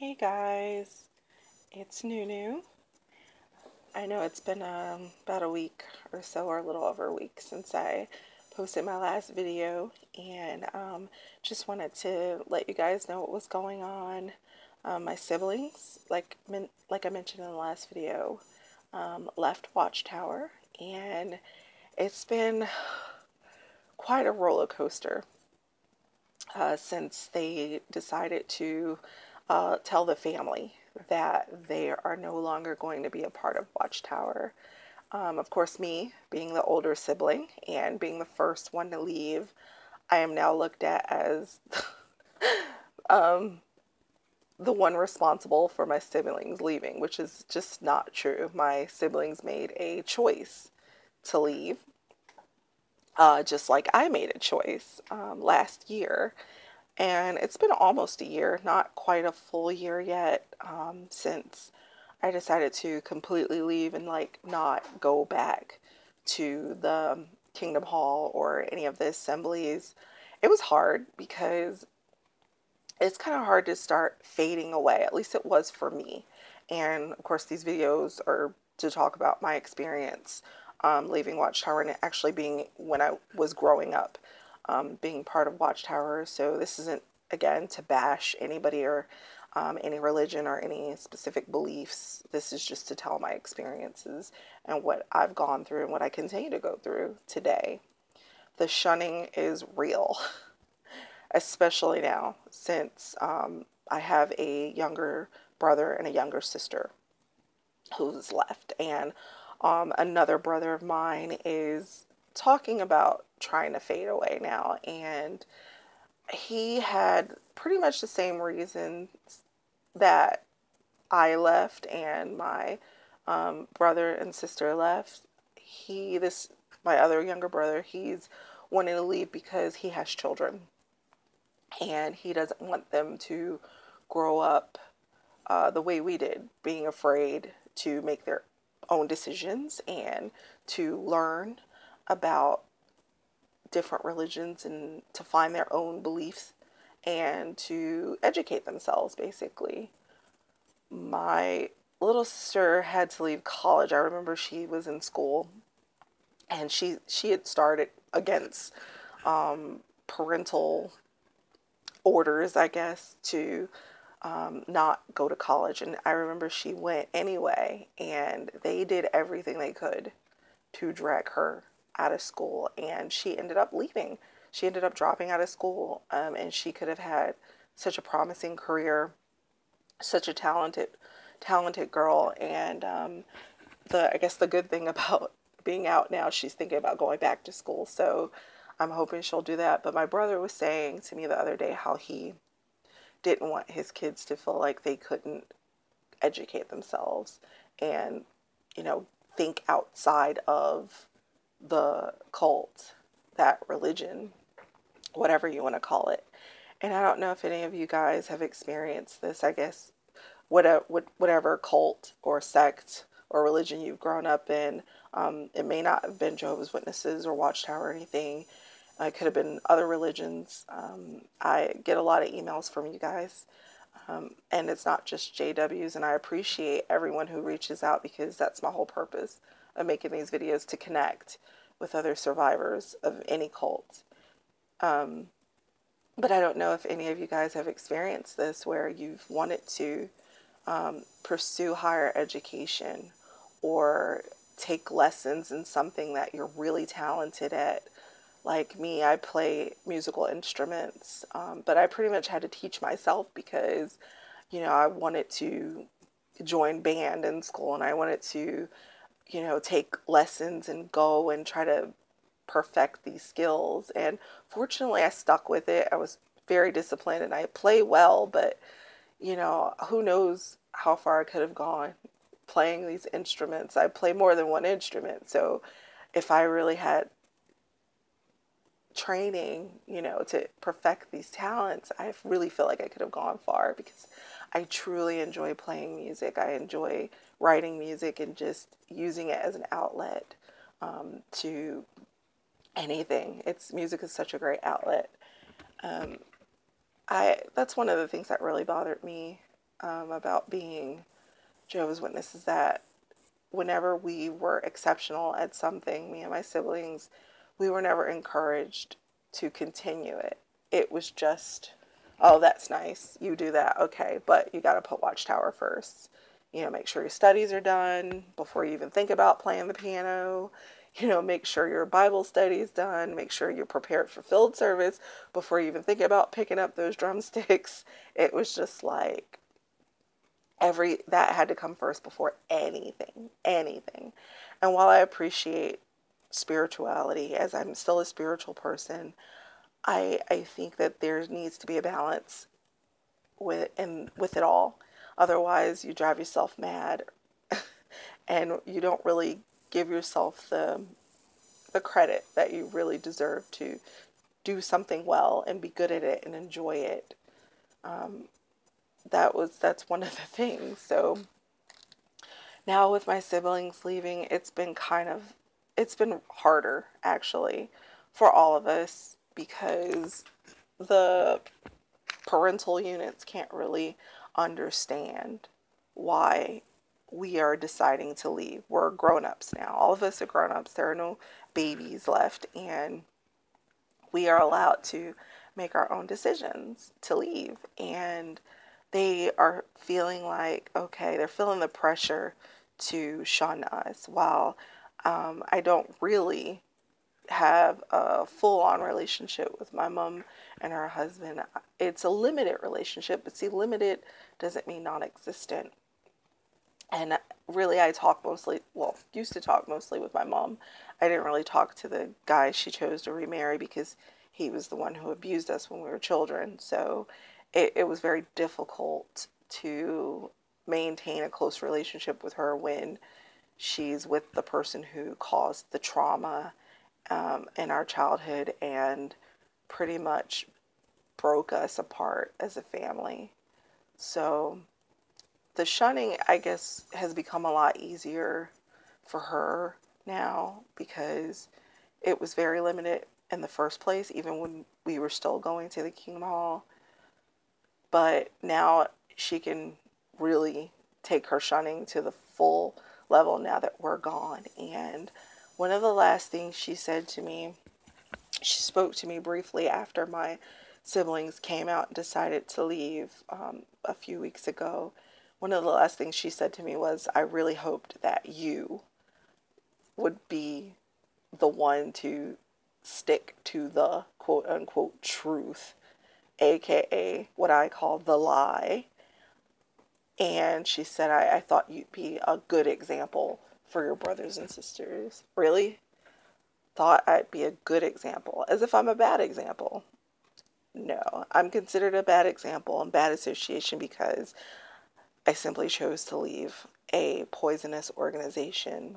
Hey guys, it's Nunu. I know it's been about a week or so, or a little over a week since I posted my last video, and just wanted to let you guys know what was going on. My siblings, like I mentioned in the last video, left Watchtower, and it's been quite a roller coaster since they decided to tell the family that they are no longer going to be a part of Watchtower. Of course, me being the older sibling and being the first one to leave, I am now looked at as the one responsible for my siblings leaving, which is just not true. My siblings made a choice to leave, just like I made a choice last year. And it's been almost a year, not quite a full year yet, since I decided to completely leave and like not go back to the Kingdom Hall or any of the assemblies. It was hard because it's kind of hard to start fading away. At least it was for me. And of course, these videos are to talk about my experience leaving Watchtower and actually being when I was growing up, being part of Watchtower. So this isn't, again, to bash anybody or any religion or any specific beliefs. This is just to tell my experiences and what I've gone through and what I continue to go through today. The shunning is real. Especially now since I have a younger brother and a younger sister who's left. And another brother of mine is talking about trying to fade away now. And he had pretty much the same reasons that I left and my brother and sister left. My other younger brother, he's wanting to leave because he has children and he doesn't want them to grow up the way we did, being afraid to make their own decisions and to learn about different religions and to find their own beliefs and to educate themselves, basically. My little sister had to leave college. I remember she was in school and she had started against parental orders, I guess, to not go to college. And I remember she went anyway, and they did everything they could to drag her out of school. And she ended up leaving. She ended up dropping out of school, and she could have had such a promising career, such a talented girl. And I guess the good thing about being out now, she's thinking about going back to school. So I'm hoping she'll do that. But my brother was saying to me the other day how he didn't want his kids to feel like they couldn't educate themselves and, you know, think outside of the cult, that religion, whatever you want to call it. And I don't know if any of you guys have experienced this. I guess whatever cult or sect or religion you've grown up in, it may not have been Jehovah's Witnesses or Watchtower or anything. It could have been other religions. I get a lot of emails from you guys, and it's not just JWs, and I appreciate everyone who reaches out because that's my whole purpose of making these videos, to connect with other survivors of any cult. But I don't know if any of you guys have experienced this where you've wanted to pursue higher education or take lessons in something that you're really talented at. Like me, I play musical instruments, but I pretty much had to teach myself because, you know, I wanted to join band in school and I wanted to, you know, take lessons and go and try to perfect these skills. And fortunately, I stuck with it. I was very disciplined and I play well, but, you know, who knows how far I could have gone playing these instruments. I play more than one instrument. So if I really had training, you know, to perfect these talents, I really feel like I could have gone far because I truly enjoy playing music. I enjoy writing music and just using it as an outlet to anything. Music is such a great outlet. That's one of the things that really bothered me about being Jehovah's Witness is that whenever we were exceptional at something, me and my siblings, we were never encouraged to continue it. It was just, oh, that's nice. You do that. Okay. But you got to put Watchtower first. Make sure your studies are done before you even think about playing the piano. Make sure your Bible study is done. Make sure you're prepared for field service before you even think about picking up those drumsticks. It was just like, that had to come first before anything. And while I appreciate spirituality, as I'm still a spiritual person, I think that there needs to be a balance with it all. Otherwise, you drive yourself mad, and you don't really give yourself the credit that you really deserve to do something well and be good at it and enjoy it. That's one of the things. So now with my siblings leaving, it's been harder actually for all of us, because the parental units can't really understand why we are deciding to leave. We're grown-ups now. All of us are grown-ups. There are no babies left, and we are allowed to make our own decisions to leave. And they are feeling like, okay, they're feeling the pressure to shun us, while I don't really have a full-on relationship with my mom and her husband. It's a limited relationship, but see, limited doesn't mean non-existent. And really, I talk mostly, well, used to talk mostly with my mom. I didn't really talk to the guy she chose to remarry, because he was the one who abused us when we were children. So it was very difficult to maintain a close relationship with her when she's with the person who caused the trauma in our childhood and pretty much broke us apart as a family. So the shunning, I guess, has become a lot easier for her now, because it was very limited in the first place, even when we were still going to the Kingdom Hall. But now she can really take her shunning to the full level now that we're gone. And one of the last things she said to me, she spoke to me briefly after my siblings came out and decided to leave a few weeks ago. One of the last things she said to me was, I really hoped that you would be the one to stick to the quote unquote truth, aka what I call the lie. And she said, I thought you'd be a good example for your brothers and sisters. Really? Thought I'd be a good example, as if I'm a bad example. No, I'm considered a bad example and bad association because I simply chose to leave a poisonous organization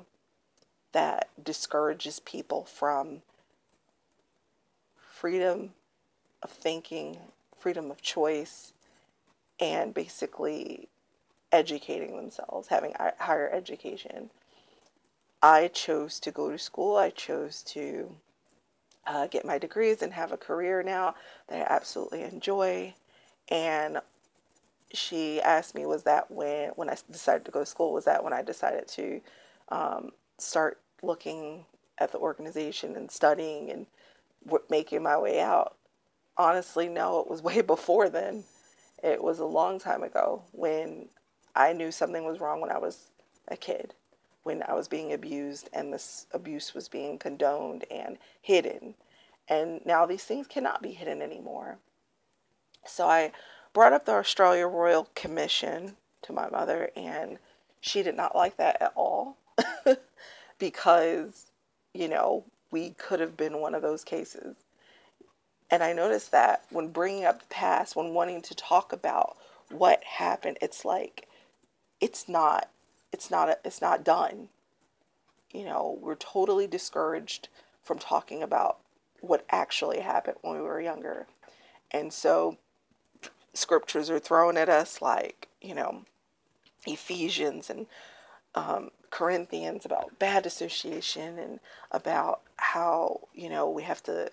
that discourages people from freedom of thinking, freedom of choice, and basically educating themselves, having higher education. I chose to go to school. I chose to get my degrees and have a career now that I absolutely enjoy. And she asked me, was that when I decided to go to school, was that when I decided to start looking at the organization and studying and making my way out? Honestly, no, it was way before then. It was a long time ago when I knew something was wrong when I was a kid, when I was being abused and this abuse was being condoned and hidden. And now these things cannot be hidden anymore. So I brought up the Australia Royal Commission to my mother, and she did not like that at all because, we could have been one of those cases. And I noticed that when bringing up the past, when wanting to talk about what happened, it's like, it's not done. We're totally discouraged from talking about what actually happened when we were younger. And so scriptures are thrown at us like, Ephesians and Corinthians about bad association and about how, we have to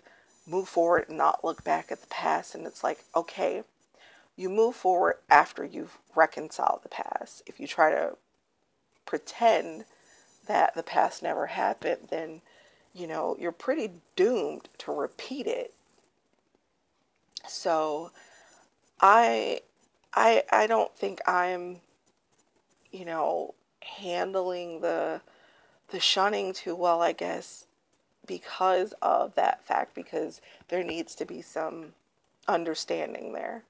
move forward and not look back at the past. And it's like, okay, you move forward after you've reconciled the past. If you try to pretend that the past never happened, then, you know, you're pretty doomed to repeat it. So I I don't think I'm, you know, handling the shunning too well, I guess, because of that fact, because there needs to be some understanding there.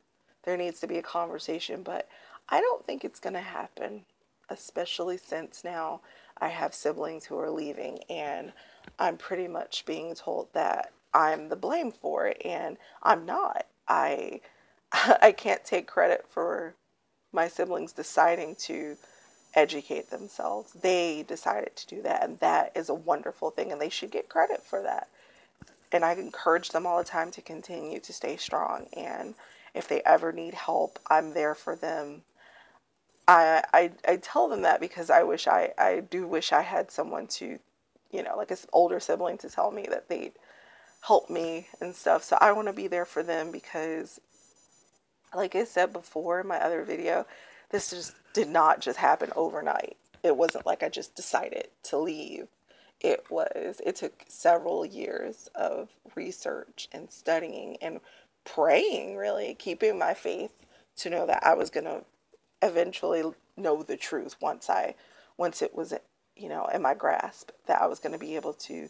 There needs to be a conversation, but I don't think it's going to happen, especially since now I have siblings who are leaving and I'm pretty much being told that I'm the blame for it, and I'm not. I can't take credit for my siblings deciding to educate themselves. They decided to do that, and that is a wonderful thing, and they should get credit for that. And I encourage them all the time to continue to stay strong. And if they ever need help, I'm there for them. I tell them that because I do wish I had someone to, you know, like an older sibling to tell me that they'd help me and stuff. So I want to be there for them because, like I said before in my other video, this just did not just happen overnight. It wasn't like I just decided to leave. It took several years of research and studying and praying, really, keeping my faith to know that I was going to eventually know the truth once it was, you know, in my grasp, that I was going to be able to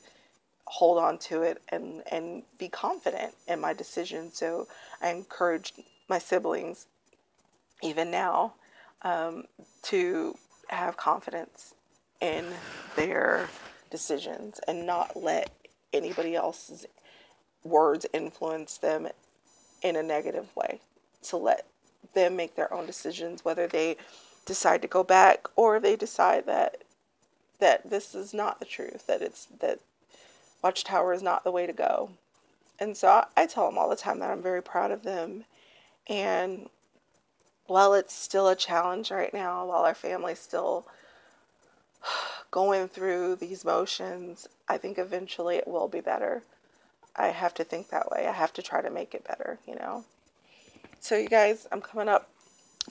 hold on to it and be confident in my decision. So I encourage my siblings, even now, to have confidence in their decisions and not let anybody else's words influence them in a negative way. To let them make their own decisions, whether they decide to go back or they decide that this is not the truth, that Watchtower is not the way to go. And so I tell them all the time that I'm very proud of them. And while it's still a challenge right now, while our family's still going through these motions, I think eventually it will be better. I have to think that way. I have to try to make it better, you know. So you guys, I'm coming up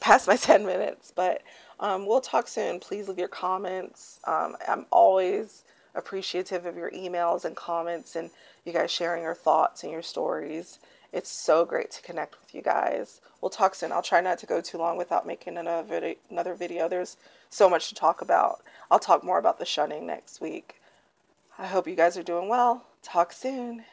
past my 10 minutes, but we'll talk soon. Please leave your comments. I'm always appreciative of your emails and comments and you guys sharing your thoughts and your stories. It's so great to connect with you guys. We'll talk soon. I'll try not to go too long without making another video. There's so much to talk about. I'll talk more about the shunning next week. I hope you guys are doing well. Talk soon.